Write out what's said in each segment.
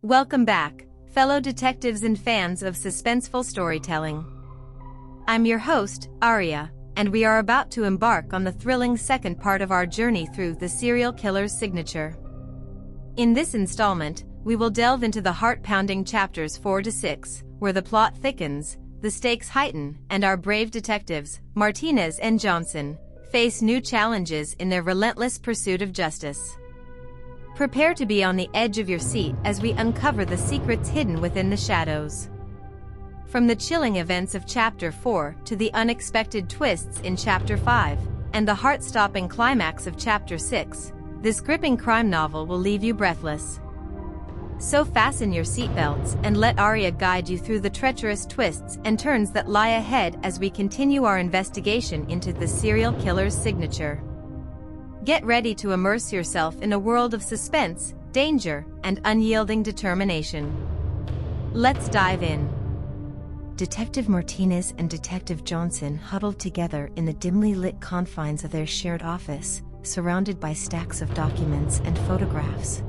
Welcome back, fellow detectives and fans of suspenseful storytelling. I'm your host, Arya, and we are about to embark on the thrilling second part of our journey through the serial killer's signature. In this installment, we will delve into the heart-pounding chapters 4 to 6, where the plot thickens, the stakes heighten, and our brave detectives, Martinez and Johnson, face new challenges in their relentless pursuit of justice. Prepare to be on the edge of your seat as we uncover the secrets hidden within the shadows. From the chilling events of Chapter 4 to the unexpected twists in Chapter 5, and the heart-stopping climax of Chapter 6, this gripping crime novel will leave you breathless. So fasten your seatbelts and let Arya guide you through the treacherous twists and turns that lie ahead as we continue our investigation into the serial killer's signature. Get ready to immerse yourself in a world of suspense, danger, and unyielding determination. Let's dive in. Detective Martinez and Detective Johnson huddled together in the dimly lit confines of their shared office, surrounded by stacks of documents and photographs.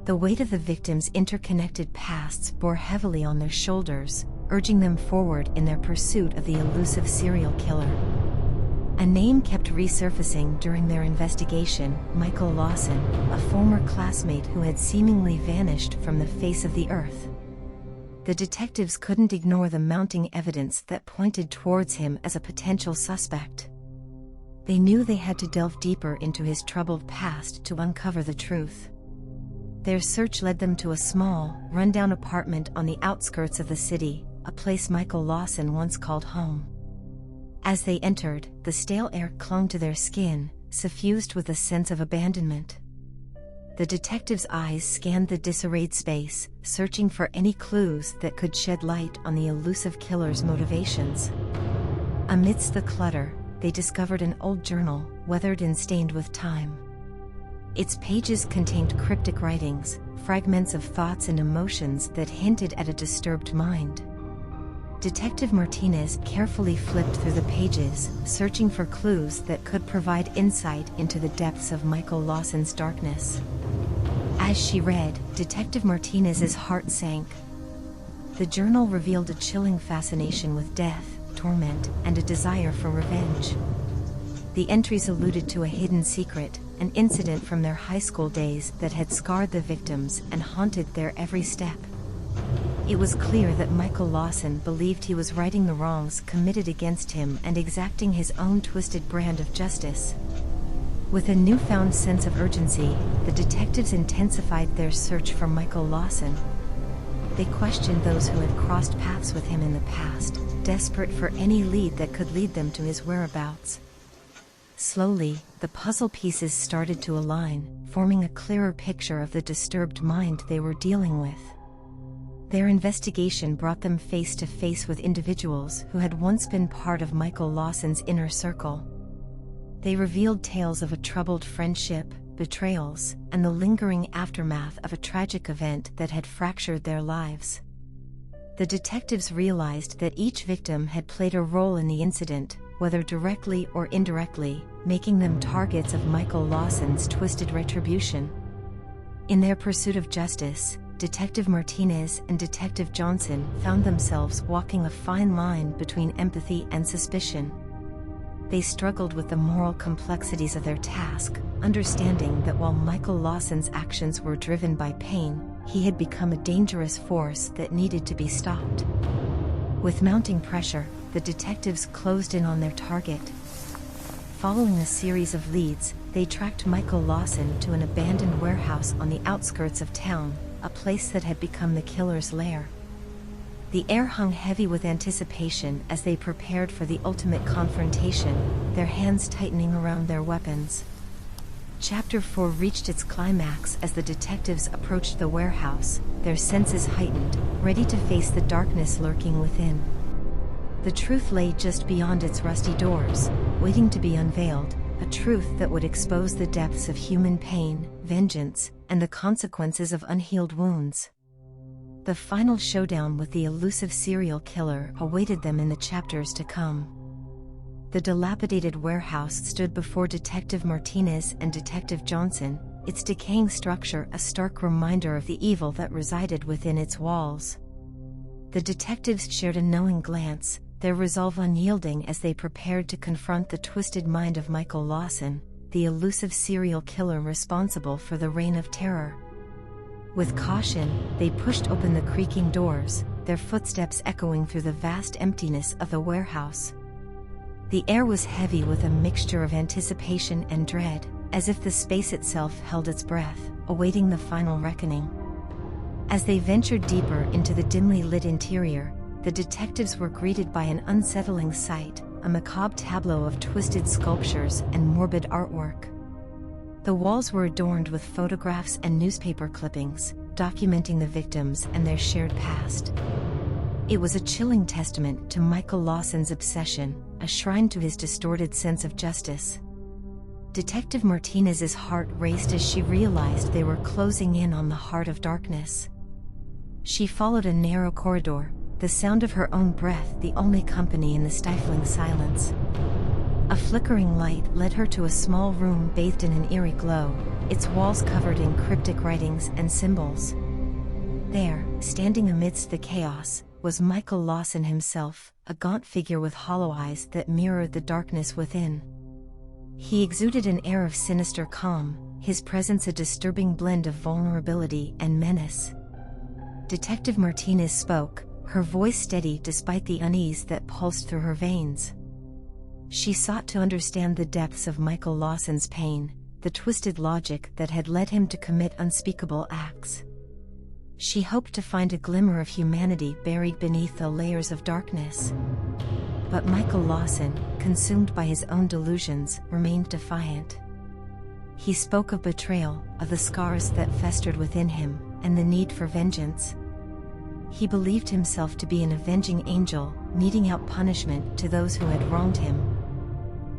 The weight of the victims' interconnected pasts bore heavily on their shoulders, urging them forward in their pursuit of the elusive serial killer. A name kept resurfacing during their investigation: Michael Lawson, a former classmate who had seemingly vanished from the face of the earth. The detectives couldn't ignore the mounting evidence that pointed towards him as a potential suspect. They knew they had to delve deeper into his troubled past to uncover the truth. Their search led them to a small, rundown apartment on the outskirts of the city, a place Michael Lawson once called home. As they entered, the stale air clung to their skin, suffused with a sense of abandonment. The detectives' eyes scanned the disarrayed space, searching for any clues that could shed light on the elusive killer's motivations. Amidst the clutter, they discovered an old journal, weathered and stained with time. Its pages contained cryptic writings, fragments of thoughts and emotions that hinted at a disturbed mind. Detective Martinez carefully flipped through the pages, searching for clues that could provide insight into the depths of Michael Lawson's darkness. As she read, Detective Martinez's heart sank. The journal revealed a chilling fascination with death, torment, and a desire for revenge. The entries alluded to a hidden secret, an incident from their high school days that had scarred the victims and haunted their every step. It was clear that Michael Lawson believed he was righting the wrongs committed against him and exacting his own twisted brand of justice. With a newfound sense of urgency, the detectives intensified their search for Michael Lawson. They questioned those who had crossed paths with him in the past, desperate for any lead that could lead them to his whereabouts. Slowly, the puzzle pieces started to align, forming a clearer picture of the disturbed mind they were dealing with. Their investigation brought them face to face with individuals who had once been part of Michael Lawson's inner circle. They revealed tales of a troubled friendship, betrayals, and the lingering aftermath of a tragic event that had fractured their lives. The detectives realized that each victim had played a role in the incident, whether directly or indirectly, making them targets of Michael Lawson's twisted retribution. In their pursuit of justice, Detective Martinez and Detective Johnson found themselves walking a fine line between empathy and suspicion. They struggled with the moral complexities of their task, understanding that while Michael Lawson's actions were driven by pain, he had become a dangerous force that needed to be stopped. With mounting pressure, the detectives closed in on their target. Following a series of leads, they tracked Michael Lawson to an abandoned warehouse on the outskirts of town, a place that had become the killer's lair. The air hung heavy with anticipation as they prepared for the ultimate confrontation, their hands tightening around their weapons. Chapter 4 reached its climax as the detectives approached the warehouse, their senses heightened, ready to face the darkness lurking within. The truth lay just beyond its rusty doors, waiting to be unveiled, a truth that would expose the depths of human pain, vengeance, and the consequences of unhealed wounds. The final showdown with the elusive serial killer awaited them in the chapters to come. The dilapidated warehouse stood before Detective Martinez and Detective Johnson, its decaying structure a stark reminder of the evil that resided within its walls. The detectives shared a knowing glance, their resolve unyielding as they prepared to confront the twisted mind of Michael Lawson, the elusive serial killer responsible for the reign of terror. With caution, they pushed open the creaking doors, their footsteps echoing through the vast emptiness of the warehouse. The air was heavy with a mixture of anticipation and dread, as if the space itself held its breath, awaiting the final reckoning. As they ventured deeper into the dimly lit interior, the detectives were greeted by an unsettling sight, a macabre tableau of twisted sculptures and morbid artwork. The walls were adorned with photographs and newspaper clippings, documenting the victims and their shared past. It was a chilling testament to Michael Lawson's obsession, a shrine to his distorted sense of justice. Detective Martinez's heart raced as she realized they were closing in on the heart of darkness. She followed a narrow corridor, the sound of her own breath the only company in the stifling silence. A flickering light led her to a small room bathed in an eerie glow, its walls covered in cryptic writings and symbols. There, standing amidst the chaos, was Michael Lawson himself, a gaunt figure with hollow eyes that mirrored the darkness within. He exuded an air of sinister calm, his presence a disturbing blend of vulnerability and menace. Detective Martinez spoke, her voice steady despite the unease that pulsed through her veins. She sought to understand the depths of Michael Lawson's pain, the twisted logic that had led him to commit unspeakable acts. She hoped to find a glimmer of humanity buried beneath the layers of darkness. But Michael Lawson, consumed by his own delusions, remained defiant. He spoke of betrayal, of the scars that festered within him, and the need for vengeance. He believed himself to be an avenging angel, meting out punishment to those who had wronged him.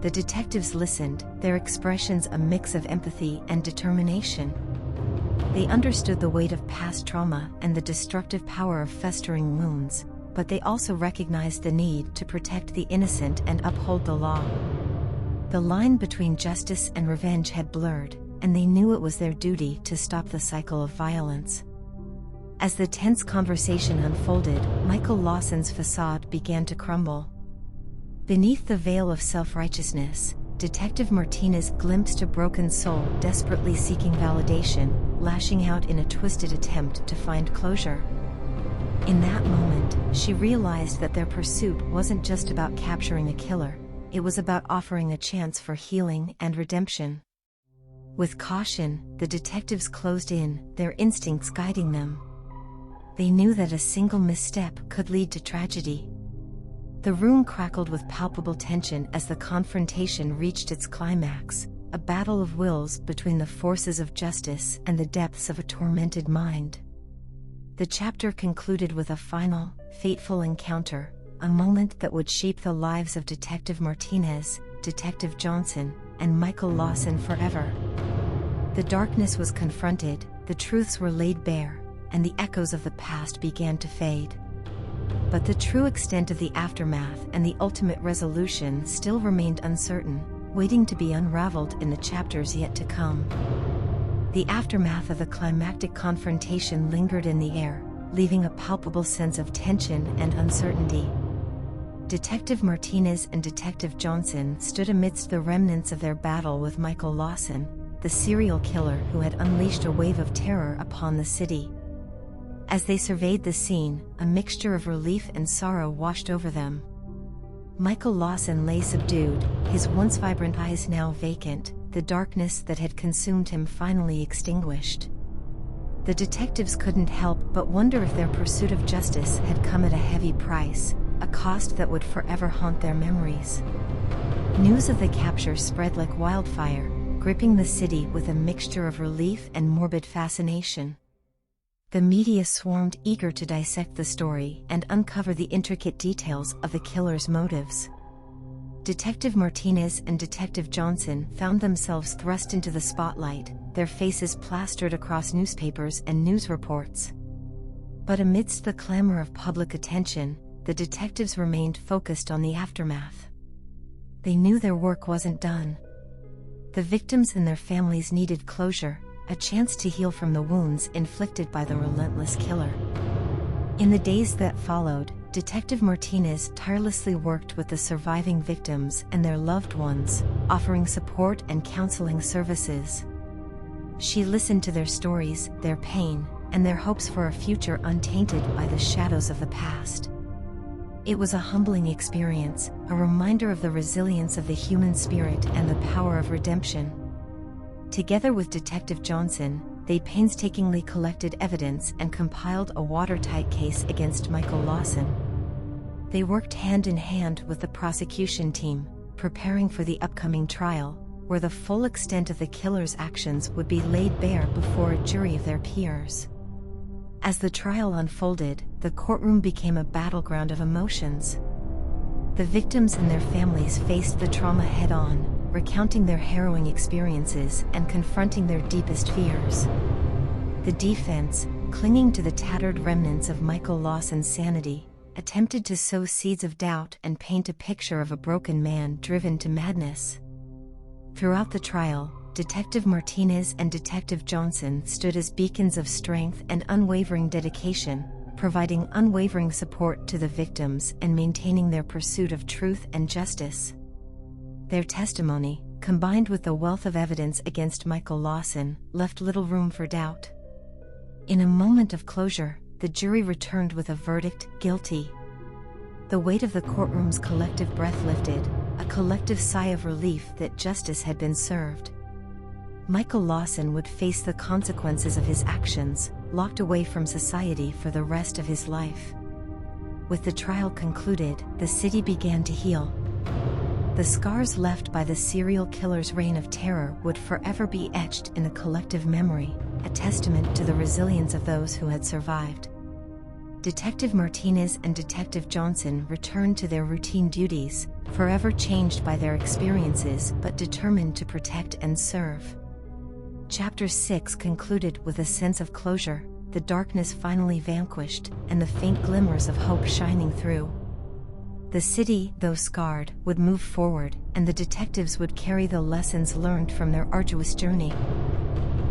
The detectives listened, their expressions a mix of empathy and determination. They understood the weight of past trauma and the destructive power of festering wounds, but they also recognized the need to protect the innocent and uphold the law. The line between justice and revenge had blurred, and they knew it was their duty to stop the cycle of violence. As the tense conversation unfolded, Michael Lawson's facade began to crumble. Beneath the veil of self-righteousness, Detective Martinez glimpsed a broken soul desperately seeking validation, lashing out in a twisted attempt to find closure. In that moment, she realized that their pursuit wasn't just about capturing a killer, it was about offering a chance for healing and redemption. With caution, the detectives closed in, their instincts guiding them. They knew that a single misstep could lead to tragedy. The room crackled with palpable tension as the confrontation reached its climax, a battle of wills between the forces of justice and the depths of a tormented mind. The chapter concluded with a final, fateful encounter, a moment that would shape the lives of Detective Martinez, Detective Johnson, and Michael Lawson forever. The darkness was confronted, the truths were laid bare, and the echoes of the past began to fade. But the true extent of the aftermath and the ultimate resolution still remained uncertain, waiting to be unraveled in the chapters yet to come. The aftermath of the climactic confrontation lingered in the air, leaving a palpable sense of tension and uncertainty. Detective Martinez and Detective Johnson stood amidst the remnants of their battle with Michael Lawson, the serial killer who had unleashed a wave of terror upon the city. As they surveyed the scene, a mixture of relief and sorrow washed over them. Michael Lawson lay subdued, his once vibrant eyes now vacant, the darkness that had consumed him finally extinguished. The detectives couldn't help but wonder if their pursuit of justice had come at a heavy price, a cost that would forever haunt their memories. News of the capture spread like wildfire, gripping the city with a mixture of relief and morbid fascination. The media swarmed eager to dissect the story and uncover the intricate details of the killer's motives. Detective Martinez and Detective Johnson found themselves thrust into the spotlight, their faces plastered across newspapers and news reports. But amidst the clamor of public attention, the detectives remained focused on the aftermath. They knew their work wasn't done. The victims and their families needed closure, a chance to heal from the wounds inflicted by the relentless killer. In the days that followed, Detective Martinez tirelessly worked with the surviving victims and their loved ones, offering support and counseling services. She listened to their stories, their pain, and their hopes for a future untainted by the shadows of the past. It was a humbling experience, a reminder of the resilience of the human spirit and the power of redemption. Together with Detective Johnson, they painstakingly collected evidence and compiled a watertight case against Michael Lawson. They worked hand in hand with the prosecution team, preparing for the upcoming trial, where the full extent of the killer's actions would be laid bare before a jury of their peers. As the trial unfolded, the courtroom became a battleground of emotions. The victims and their families faced the trauma head-on, recounting their harrowing experiences and confronting their deepest fears. The defense, clinging to the tattered remnants of Michael Lawson's sanity, attempted to sow seeds of doubt and paint a picture of a broken man driven to madness. Throughout the trial, Detective Martinez and Detective Johnson stood as beacons of strength and unwavering dedication, providing unwavering support to the victims and maintaining their pursuit of truth and justice. Their testimony, combined with the wealth of evidence against Michael Lawson, left little room for doubt. In a moment of closure, the jury returned with a verdict, guilty. The weight of the courtroom's collective breath lifted, a collective sigh of relief that justice had been served. Michael Lawson would face the consequences of his actions, locked away from society for the rest of his life. With the trial concluded, the city began to heal. The scars left by the serial killer's reign of terror would forever be etched in the collective memory, a testament to the resilience of those who had survived. Detective Martinez and Detective Johnson returned to their routine duties, forever changed by their experiences but determined to protect and serve. Chapter 6 concluded with a sense of closure, the darkness finally vanquished, and the faint glimmers of hope shining through. The city, though scarred, would move forward, and the detectives would carry the lessons learned from their arduous journey.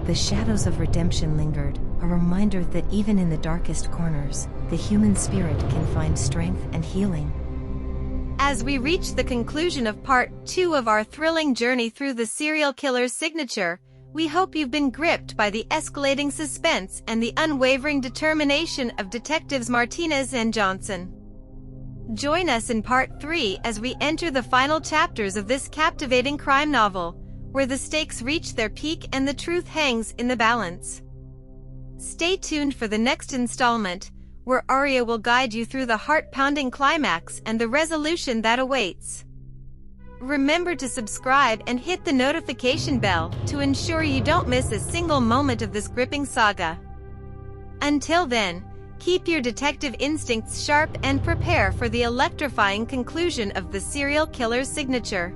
The shadows of redemption lingered, a reminder that even in the darkest corners, the human spirit can find strength and healing. As we reach the conclusion of Part 2 of our thrilling journey through the serial killer's signature, we hope you've been gripped by the escalating suspense and the unwavering determination of Detectives Martinez and Johnson. Join us in Part 3 as we enter the final chapters of this captivating crime novel, where the stakes reach their peak and the truth hangs in the balance. Stay tuned for the next installment, where Arya will guide you through the heart-pounding climax and the resolution that awaits. Remember to subscribe and hit the notification bell to ensure you don't miss a single moment of this gripping saga. Until then, keep your detective instincts sharp and prepare for the electrifying conclusion of the serial killer's signature.